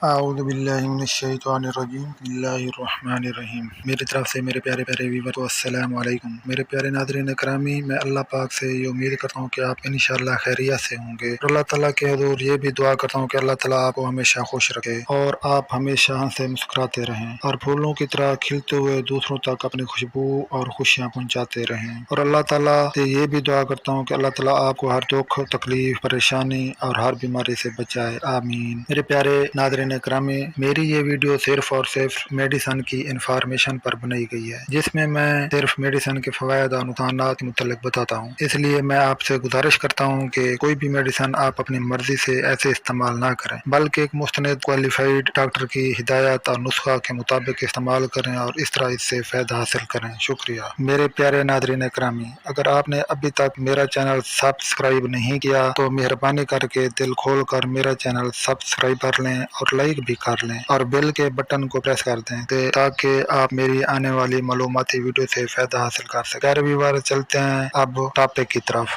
اعوذ باللہ من الشیطان الرجیم بسم اللہ الرحمن الرحیم۔ میری طرف سے میرے پیارے پیارے ویور کو السلام علیکم۔ میرے پیارے ناظرین اکرامی، میں اللہ پاک سے یہ امید کرتا ہوں کہ آپ انشاءاللہ خیریت سے ہوں گے، اور اللہ تعالیٰ کے حضور یہ بھی دعا کرتا ہوں کہ اللہ تعالیٰ آپ کو ہمیشہ خوش رکھے اور آپ ہمیشہ ہنسے مسکراتے رہیں اور پھولوں کی طرح کھلتے ہوئے دوسروں تک اپنی خوشبو اور خوشیاں پہنچاتے رہیں، اور اللہ تعالیٰ سے یہ بھی دعا کرتا ہوں کہ اللہ تعالیٰ آپ کو ہر دکھ، تکلیف، پریشانی اور ہر بیماری سے بچائے، آمین۔ میرے پیارے ناظرین اکرامی، میری یہ ویڈیو صرف اور صرف میڈیسن کی انفارمیشن پر بنائی گئی ہے، جس میں صرف میڈیسن کے فوائد اور نقصانات کے متعلق بتاتا ہوں۔ اس لیے میں آپ سے گزارش کرتا ہوں کہ کوئی بھی میڈیسن آپ اپنی مرضی سے ایسے استعمال نہ کریں، بلکہ ایک مستند کوالیفائڈ ڈاکٹر کی ہدایت اور نسخہ کے مطابق استعمال کریں اور اس طرح اس سے فائدہ حاصل کریں۔ شکریہ۔ میرے پیارے ناظرین اکرامی، اگر آپ نے ابھی تک میرا چینل سبسکرائب نہیں کیا تو مہربانی کر کے دل کھول کر میرا چینل سبسکرائب کر لیں اور لائک بھی کر لیں اور بیل کے بٹن کو پریس کر دیں تاکہ آپ میری آنے والی معلوماتی ویڈیو سے فائدہ حاصل کر سکیں۔ پیارے ویور، چلتے ہیں اب ٹاپک کی طرف۔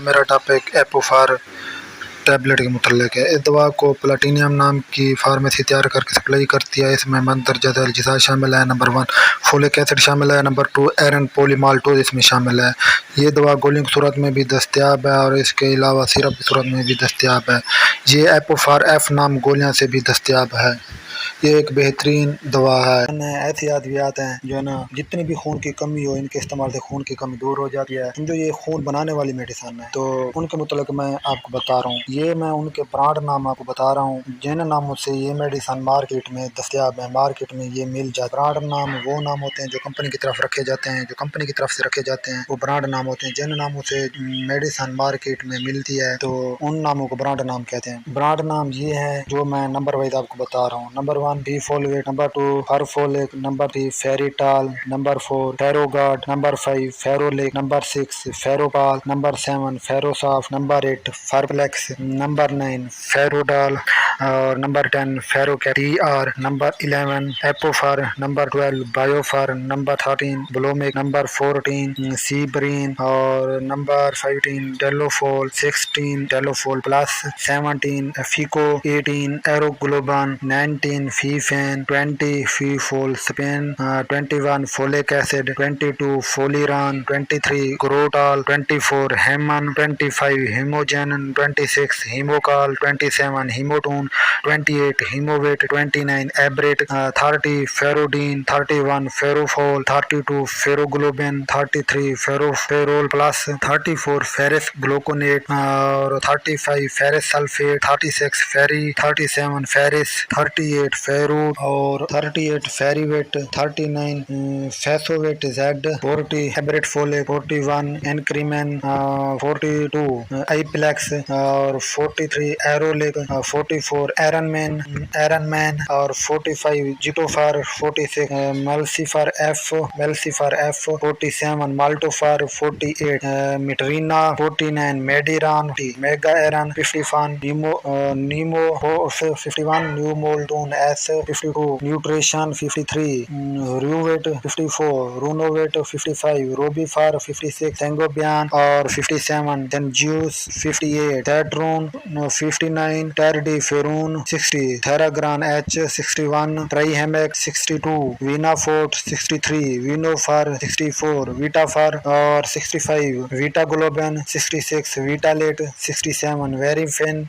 میرا ٹاپک ایپوفار ٹیبلٹ کے متعلق ہے۔ اس دوا کو پلاٹینیم نام کی فارمیسی تیار کر کے سپلائی کرتی ہے۔ اس میں مندرجہ ذیل اجزاء شامل ہیں: نمبر 1 فولک ایسڈ شامل ہے، نمبر 2 ایرن پولی مالٹوز اس میں شامل ہے۔ یہ دوا گولیوں کی صورت میں بھی دستیاب ہے اور اس کے علاوہ سیرپ کی صورت میں بھی دستیاب ہے۔ یہ ایپوفار ایف نام گولیاں سے بھی دستیاب ہے۔ یہ ایک بہترین دوا ہے۔ ایسی ادویات ہیں جو جتنی بھی خون کی کمی ہو، ان کے استعمال سے خون کی کمی دور ہو جاتی ہے۔ جو یہ خون بنانے والی میڈیسن ہے تو ان کے متعلق میں آپ کو بتا رہا ہوں۔ یہ میں ان کے برانڈ نام آپ کو بتا رہا ہوں جن ناموں سے یہ میڈیسن مارکیٹ میں دستیاب ہے، مارکیٹ میں یہ مل جاتا ہے۔ برانڈ نام وہ نام ہوتے ہیں جو کمپنی کی طرف رکھے جاتے ہیں، جو کمپنی کی طرف سے رکھے جاتے ہیں وہ برانڈ نام ہوتے ہیں۔ جن ناموں سے میڈیسن مارکیٹ میں ملتی ہے تو ان ناموں کو برانڈ نام کہتے ہیں۔ برانڈ نام یہ ہے جو میں نمبر وائز آپ کو بتا رہا ہوں۔ نمبر 1 بی فولویٹ، نمبر 2 ہرفولک، نمبر 3 فیریٹال، نمبر 4 فیروگارڈ، نمبر 5 فیرولک، نمبر 6 فیروپال، نمبر 7 فیروساف، نمبر 8 فارپلیکس، نمبر 9 فیروڈال اور نمبر 10 فیروکیٹ ٹی آر، نمبر 11 ایپوفار، نمبر 12 بایوفار، نمبر 13 بلومک، نمبر 14 سیبرین اور نمبر 15 ڈیلوفول، 16 ڈیلوفول پلس، 17 فیکو، 18 ایروگلوبان، 19 فیفین، 20 فیفول سپین، 21 فولک ایسڈ، 22 فولیران، 23 گروٹال، 24 ہیمن، 25 ہیموجینن، 26 ہیموکال، 27 ہیموٹون، 28 ہیموویٹ، 29 ایبریٹ، 30 فیروڈین، 31 فیروفول، 32 فیروگلوبین، 33 فیرول پلس، 34 فیرس گلوکونیٹ اور 35 فیرس سلفیٹ، 36 فیری، 37 فیرس، 38 فیروڈ اور 38 فیریویٹ، 39 فیسوویٹ زیڈ، 40 ہیبریٹ فولک، 41 انکریمن، 42 آئیپلیکس اور 43 ایرولک، 44 ایرن مین اور 45 جیٹوفار، 46 ملسیفار ایف، 47 مالٹوفار، 48 میٹرینا، 49 میڈیران، میگا ایرن، 51 نیمو 51 نیومولٹون ایس، 52 نیوٹریشن، 53 ریوویٹ، 54 رونوویٹ، 55 روبیفار، 56 سینگوبیان اور 57 دنجیوس، 58 ٹیٹرون، 59 ٹیرڈی فیرون، 60 تھیراگران ایچ، 61 ٹرائی ہیمیک، 62 وینا فورٹ، 63 وینوفار، 64 ویٹافار اور 65 ویٹا گلوبین، 66 ویٹالیٹ، 67 ویریفین،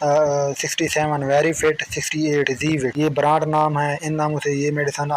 67 ویریفٹ، 68 زیوٹ۔ یہ برانڈ نام ہے۔ ان ناموں سے یہ میڈیسن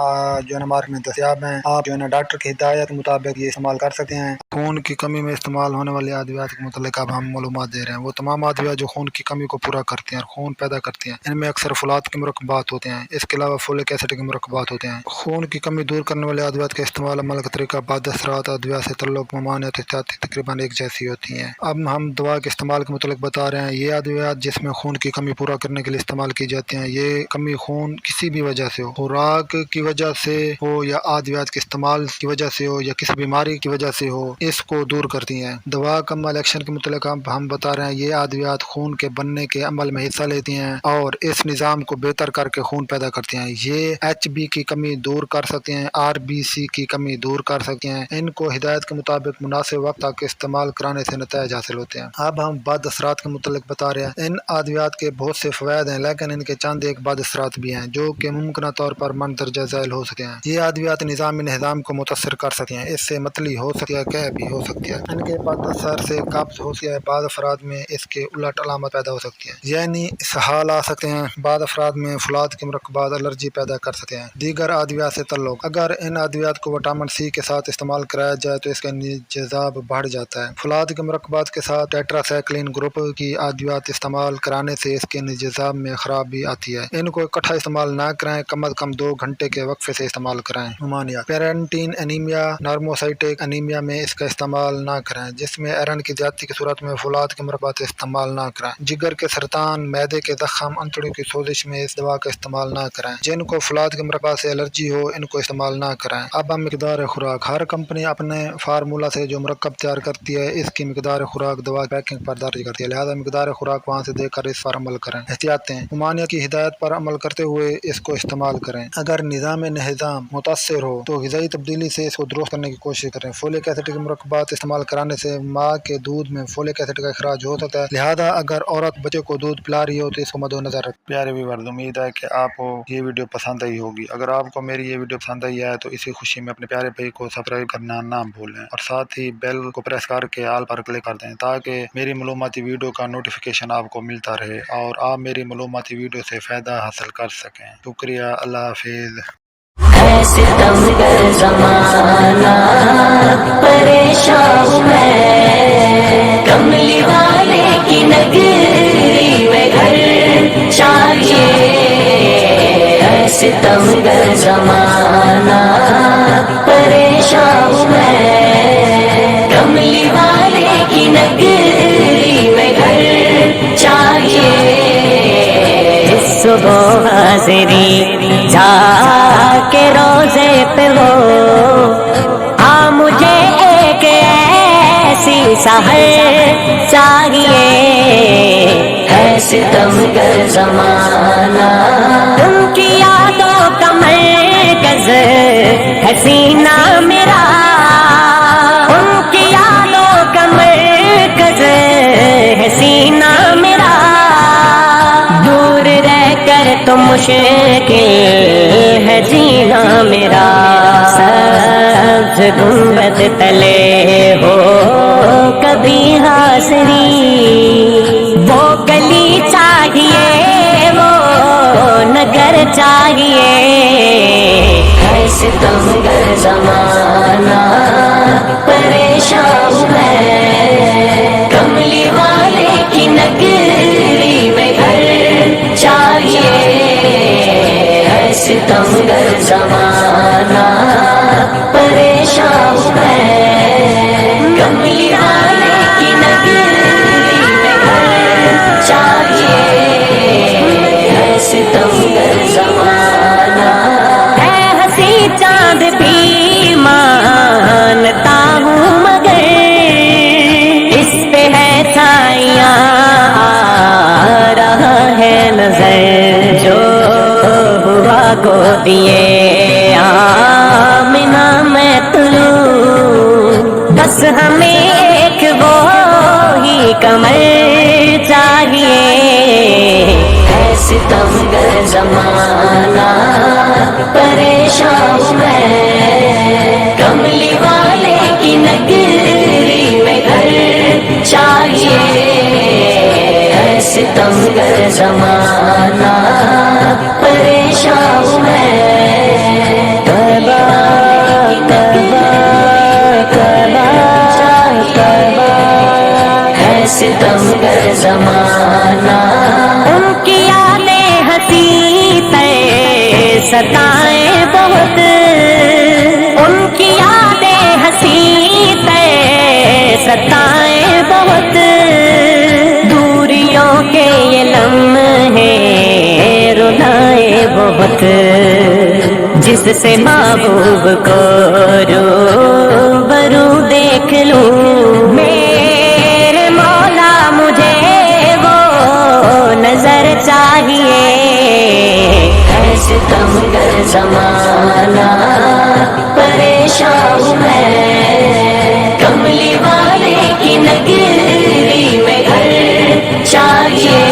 جو ہے مارکیٹ میں دستیاب ہیں۔ آپ جو ہے ڈاکٹر کی ہدایت کے مطابق یہ استعمال کر سکتے ہیں۔ خون کی کمی میں استعمال ہونے والی ادویات کے متعلق اب ہم معلومات دے رہے ہیں۔ وہ تمام ادویات جو خون کی کمی کو پورا کرتی ہیں اور خون پیدا کرتی ہیں، ان میں اکثر فولاد کے مرکبات ہوتے ہیں۔ اس کے علاوہ فولک ایسڈ کے مرکبات ہوتے ہیں۔ خون کی کمی دور کرنے والے ادویات کا استعمال عمل کا طریقہ بعد اثرات ادویات سے تعلق ممانعت احتیاطی تقریباً ایک جیسی ہوتی ہیں۔ اب ہم دوا کے استعمال کے متعلق بتا رہے ہیں۔ یہ ادویات جس میں خون کی کمی پورا کرنے کے لیے استعمال کی جاتی ہیں، یہ کمی خون کسی کسی بھی وجہ سے ہو، خوراک کی وجہ سے ہو یا ادویات کے استعمال کی وجہ سے ہو یا کسی بیماری کی وجہ سے ہو، اس کو دور کرتی ہیں۔ دوا کم الیکشن کے متعلق ہم بتا رہے ہیں، یہ ادویات خون کے بننے کے عمل میں حصہ لیتی ہیں اور اس نظام کو بہتر کر کے خون پیدا کرتی ہیں۔ یہ ایچ بی کی کمی دور کر سکتے ہیں، آر بی سی کی کمی دور کر سکتے ہیں۔ ان کو ہدایت کے مطابق مناسب وقت تک استعمال کرانے سے نتائج حاصل ہوتے ہیں۔ اب ہم بعد اثرات کے متعلق بتا رہے ہیں۔ ان ادویات کے بہت سے فوائد ہیں، لیکن ان کے چند ایک بعد اثرات بھی ہیں جو کہ ممکنہ طور پر مندرجہ ذیل ہو سکتے ہیں۔ یہ ادویات نظام کو متاثر کر سکتی ہیں، اس سے متلی ہو سکتی ہے، قے بھی ہو سکتی ہے۔ ان کے بعد اثر سے قبض ہو سکتی ہے، بعض افراد میں اس کے الٹ علامت پیدا ہو سکتی ہے، یعنی اسہال آ سکتے ہیں۔ بعض افراد میں فولاد کے مرکبات الرجی پیدا کر سکتے ہیں۔ دیگر ادویات سے تعلق: اگر ان ادویات کو وٹامن سی کے ساتھ استعمال کرایا جائے تو اس کا انجذاب بڑھ جاتا ہے۔ فولاد کے مرکبات کے ساتھ ٹیٹراسائیکلین گروپ کی ادویات استعمال کرانے سے اس کے انجذاب میں خرابی آتی ہے۔ ان کو اکٹھا استعمال نہ کریں، کم از کم 2 گھنٹے کے وقفے سے استعمال کریں۔ ممانعت: پیرنٹین انیمیا، نارموسائٹک انیمیا میں اس کا استعمال نہ کریں، جس میں آئرن کی زیادتی کی صورت میں فولاد کے مرکبات استعمال نہ کریں۔ جگر کے سرطان، معدے کے زخم، انتڑیوں کی سوزش میں اس دوا کا استعمال نہ کریں۔ جن کو فولاد کے مرکبات سے الرجی ہو ان کو استعمال نہ کریں۔ اب ہم مقدار خوراک: ہر کمپنی اپنے فارمولا سے جو مرکب تیار کرتی ہے اس کی مقدار خوراک دوا پیکنگ پر درج کرتی ہے، لہذا مقدار خوراک وہاں سے دیکھ کر اس پر عمل کریں۔ احتیاطیں: ممانعت کی ہدایت پر عمل کرتے ہوئے اس کو استعمال کریں۔ اگر نظام متاثر ہو تو غذائی تبدیلی سے اس کو درست کرنے کی کوشش کریں۔ فولک ایسڈ کے مرکبات استعمال کرانے سے ماں کے دودھ میں فولک ایسڈ کا اخراج ہو سکتا ہے، لہذا اگر عورت بچے کو دودھ پلا رہی ہو تو اس کو مد نظر رکھیں۔ پیارے ویورز، امید ہے کہ آپ کو یہ ویڈیو پسند آئی ہوگی۔ اگر آپ کو میری یہ ویڈیو پسند آئی ہے تو اسی خوشی میں اپنے پیارے بھائی کو سبسکرائب کرنا نہ بھولیں اور ساتھ ہی بیل کو پریس کر کے آل پر کلک کر دیں تاکہ میری معلوماتی ویڈیو کا نوٹیفیکیشن آپ کو ملتا رہے اور آپ میری معلوماتی ویڈیو سے فائدہ حاصل کر سکیں۔ شکریہ، اللہ حافظ۔ ستم گر زمانہ پریشان ہوں میں، کملی والے کی نگری میں گھر چاہیے۔ ستم گر زمانہ پریشان ہوں میں، کملی والے کی نگری میں گھر چاہیے۔ صبح حاضری جا کے روزے پہ ہو، مجھے ایک ایسی سحر چاہیے۔ ہے ستم گر زمانہ، ان کی یادوں کا مرکز ہے سینہ میرا، ان کی یادوں کا مرکز ہے سینہ میرا، دور رہ کر تو مشکل ہے جینا میرا۔ سبز گنبد تلے ہو کبھی حاضری، وہ گلی چاہیے، وہ نگر چاہیے۔ ہے ستم گر زمانہ پریشان ہوں میں، کملی والے کی نگری میں گھر چاہیے۔ ہے ستم گر زمانہ پریشان ہوں میں، کملی والے کی نگری میں گھر چاہیے۔ ہے ستم گر زمانہ، ہے ہنسی چاند بھی مانتا ہوں مگر اس پہ ہے چھائیاں آ رہا ہے نظر، جو ہوا گودیے آمنہ میں طلوع، بس ہمیں ایک وہی کمر چاہیے۔ ہے ستم گر زمانہ پریشان ہوں میں، کملی والے کی نگری میں گھر چاہیے۔ ہے ستم گر زمانہ پریشان ہوں میں، توبہ توبہ توبہ توبہ۔ ہے ستم گر زمانہ، ان کی یادیں ہنسی تے ستائیں بہت، ان کی یادیں ہنسی تے ستائیں بہت، دوریوں کے یہ لمحے رلائے بہت۔ جس سے محبوب کو روبرو دیکھ لوں، میرے مولا مجھے وہ نظر چاہیے، ایسے تم گر زمانہ پریشان ہوں میں، کملی والے کی نگری میں گھر چاہیے،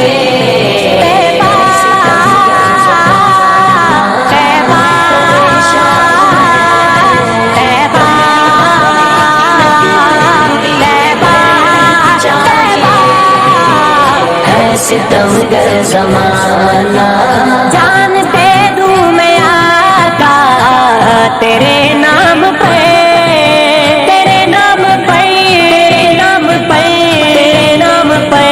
ستم گر زمانہ جان دے دوں میں آقا تیرے نام پہ، تیرے نام پہ، تیرے نام پہ، تیرے نام پہ،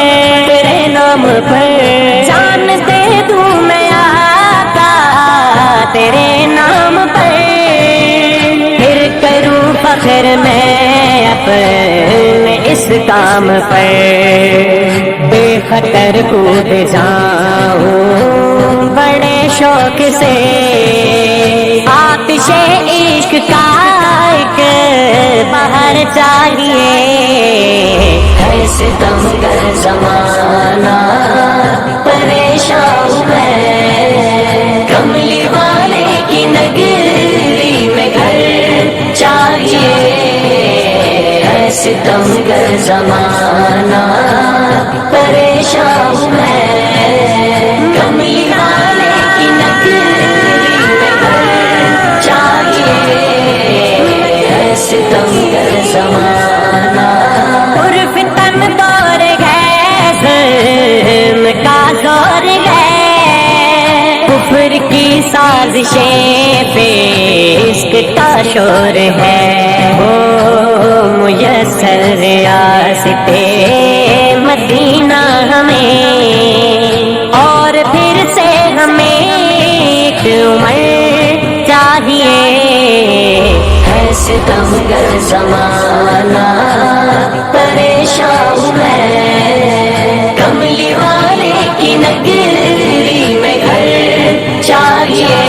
تیرے نام پہ جان دے دوں میں آقا تیرے نام پہ، پھر کروں فخر میں اپنے اس کام پر، بے خطر کود جاؤں بڑے شوق سے، آتش عشق کا ایک بہر چاہیے، ایسے دم گر زمانہ پریشان ہوں میں، کملی والے کی نگری میں گھر چاہیے، ایسے دم گر زمانہ پریشان ہوں میں، کملی والے کی نگری میں گھر چاہیے، ایسے دم گر زمانہ عرف تن دور گئے ظلم کا دور گئے، کفر کی سازشیں پہ عشق کا شور ہے، وہ میسر ریاستے مدینہ ہمیں، اور پھر سے ہمیں ایک عمر چاہیے، ایسے دم گر زمانہ پریشان ہوں میں، کملی والے کی نگری میں گھر چاہیے،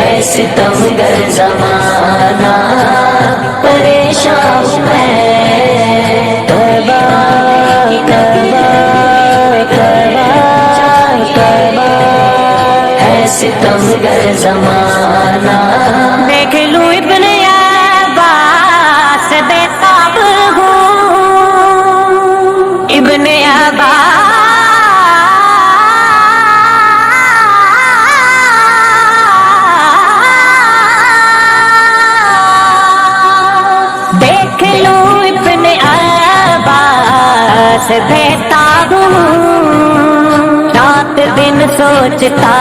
ایسے دم گر زمانہ پریشان ہوں میں، ستم گر زمانہ دیکھ لوں ابن عباس بے خواب ہوں، ابن عباس، دیکھ لوں ابن عباس بے خواب ہوں، رات دن سوچتا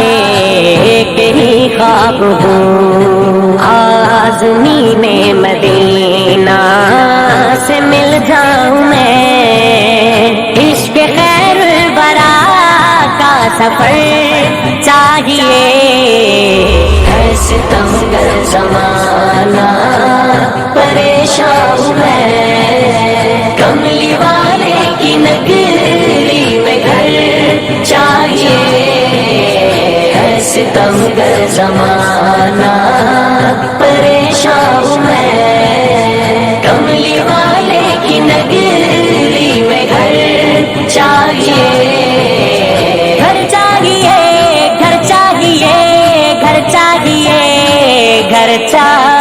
ایک ہی خواب ہوں، آزمین مدینہ سے مل جاؤں میں، عشق خیر برا کا سفر چاہیے، ایسے دم گر زمانہ پریشان ہوں میں، کملی والے کی نگری میں گھر چاہیے، ایسے دم گر زمانہ پریشان ہوں میں، کملی والے کی نگری میں گھر چاہیے، گھر چاہیے، گھر چاہیے، گھر چاہیے، گھر چاہیے۔